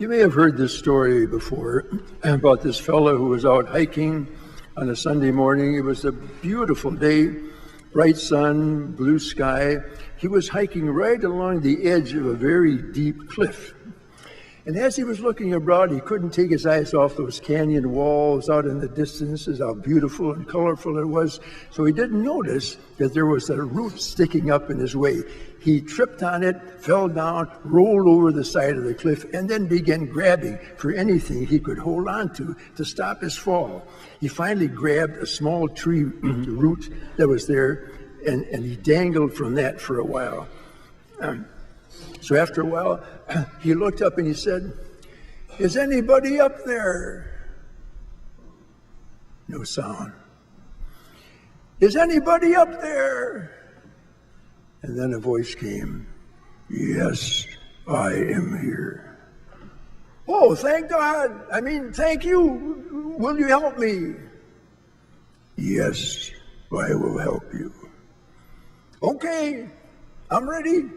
You may have heard this story before about this fellow who was out hiking on a Sunday morning. It was a beautiful day, bright sun, blue sky. He was hiking right along the edge of a very deep cliff. And as he was looking abroad, he couldn't take his eyes off those canyon walls out in the distances, how beautiful and colorful it was. So he didn't notice that there was a root sticking up in his way. He tripped on it, fell down, rolled over the side of the cliff, and then began grabbing for anything he could hold on to stop his fall. He finally grabbed a small tree root that was there, and he dangled from that for a while. So after a while, he looked up and he said, "Is anybody up there?" No sound. "Is anybody up there?" And then a voice came, "Yes, I am here." "Oh, thank God. Thank you. Will you help me?" "Yes, I will help you." "Okay, I'm ready."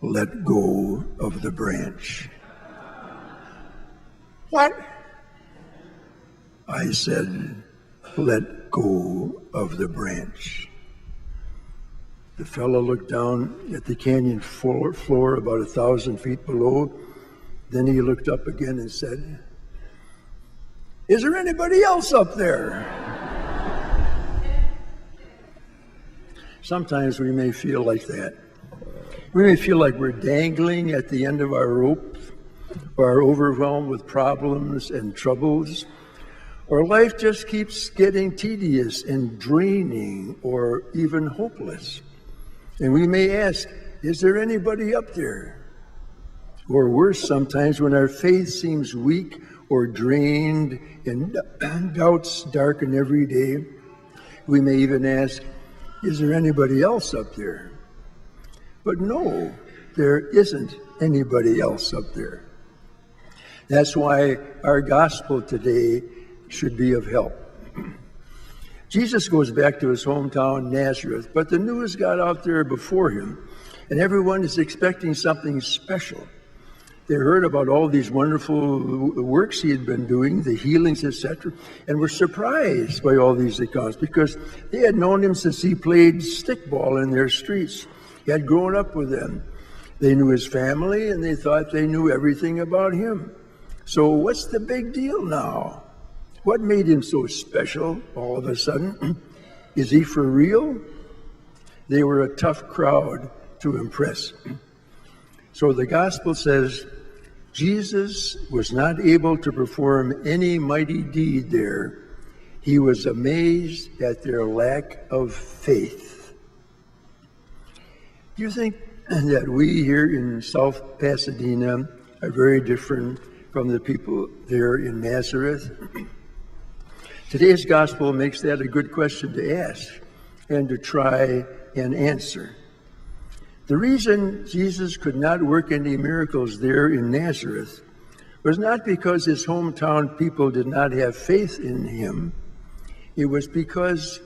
"Let go of the branch." "What?" "I said, let go of the branch." The fellow looked down at the canyon floor about 1,000 feet below. Then he looked up again and said, "Is there anybody else up there?" Sometimes we may feel like that. We may feel like we're dangling at the end of our rope, or are overwhelmed with problems and troubles, or life just keeps getting tedious and draining or even hopeless. And we may ask, is there anybody up there? Or worse, sometimes when our faith seems weak or drained and doubts darken every day, we may even ask, is there anybody else up there? But no, there isn't anybody else up there. That's why our gospel today should be of help. Jesus goes back to his hometown, Nazareth, but the news got out there before him, and everyone is expecting something special. They heard about all these wonderful works he had been doing, the healings, etc., and were surprised by all these accounts because they had known him since he played stickball in their streets. He had grown up with them. They knew his family, and they thought they knew everything about him. So what's the big deal now? What made him so special all of a sudden? Is he for real? They were a tough crowd to impress. So the gospel says Jesus was not able to perform any mighty deed there. He was amazed at their lack of faith. Do you think that we here in South Pasadena are very different from the people there in Nazareth? Today's gospel makes that a good question to ask and to try and answer. The reason Jesus could not work any miracles there in Nazareth was not because his hometown people did not have faith in him. It was because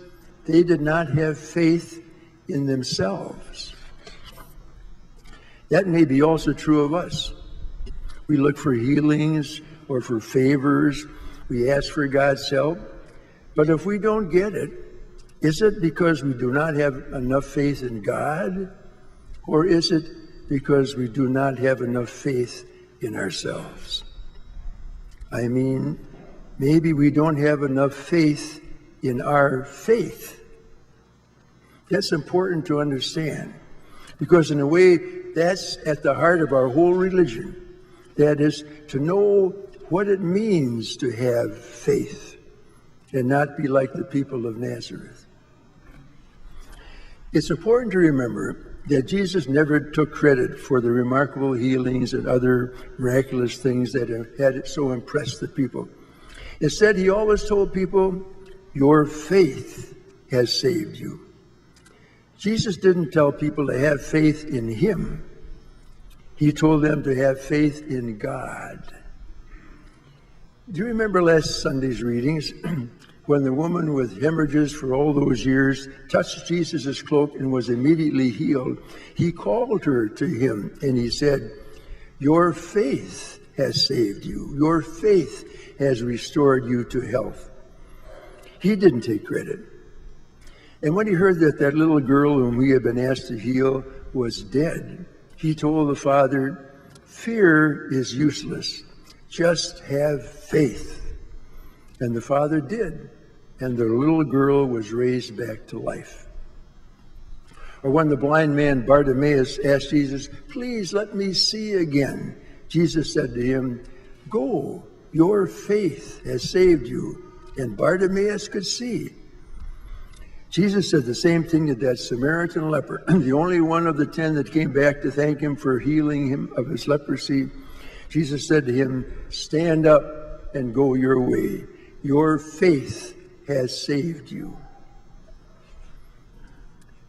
they did not have faith in themselves. That may be also true of us. We look for healings or for favors. We ask for God's help. But if we don't get it, is it because we do not have enough faith in God? Or is it because we do not have enough faith in ourselves? Maybe we don't have enough faith in our faith. That's important to understand, because in a way, that's at the heart of our whole religion. That is, to know what it means to have faith and not be like the people of Nazareth. It's important to remember that Jesus never took credit for the remarkable healings and other miraculous things that had so impressed the people. Instead, he always told people, your faith has saved you. Jesus didn't tell people to have faith in him. He told them to have faith in God. Do you remember last Sunday's readings when the woman with hemorrhages for all those years touched Jesus' cloak and was immediately healed? He called her to him and he said, Your faith has saved you. Your faith has restored you to health. He didn't take credit. And when he heard that that little girl whom he had been asked to heal was dead, he told the father, fear is useless. Just have faith. And the father did. And the little girl was raised back to life. Or when the blind man Bartimaeus asked Jesus, please let me see again, Jesus said to him, go, your faith has saved you. And Bartimaeus could see. Jesus said the same thing to that Samaritan leper, the only one of the 10 that came back to thank him for healing him of his leprosy. Jesus said to him, stand up and go your way. Your faith has saved you.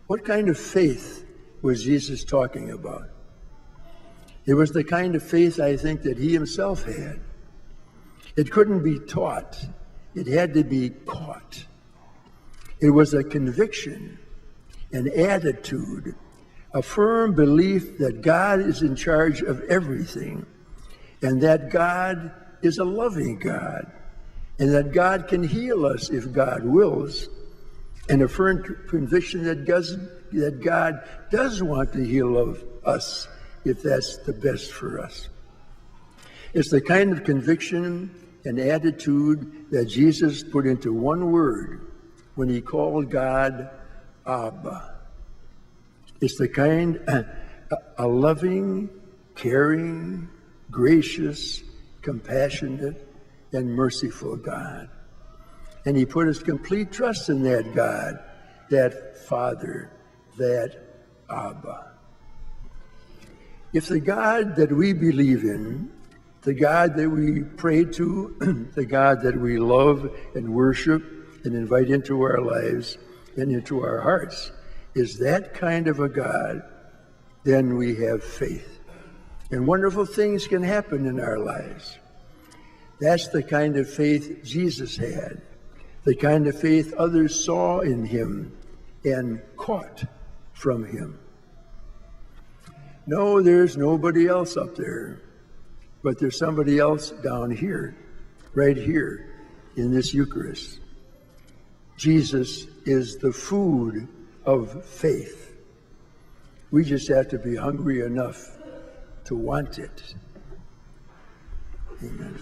What kind of faith was Jesus talking about? It was the kind of faith, I think, that he himself had. It couldn't be taught. It had to be caught. It was a conviction, an attitude, a firm belief that God is in charge of everything, and that God is a loving God, and that God can heal us if God wills, and a firm conviction that God does want to heal of us if that's the best for us. It's the kind of conviction and attitude that Jesus put into one word when he called God Abba. It's the kind, a loving, caring, gracious, compassionate, and merciful God. And he put his complete trust in that God, that Father, that Abba. If the God that we believe in, the God that we pray to, the God that we love and worship and invite into our lives and into our hearts, is that kind of a God, then we have faith. And wonderful things can happen in our lives. That's the kind of faith Jesus had, the kind of faith others saw in him and caught from him. No, there's nobody else up there, but there's somebody else down here, right here in this Eucharist. Jesus is the food of faith. We just have to be hungry enough to want it. Amen.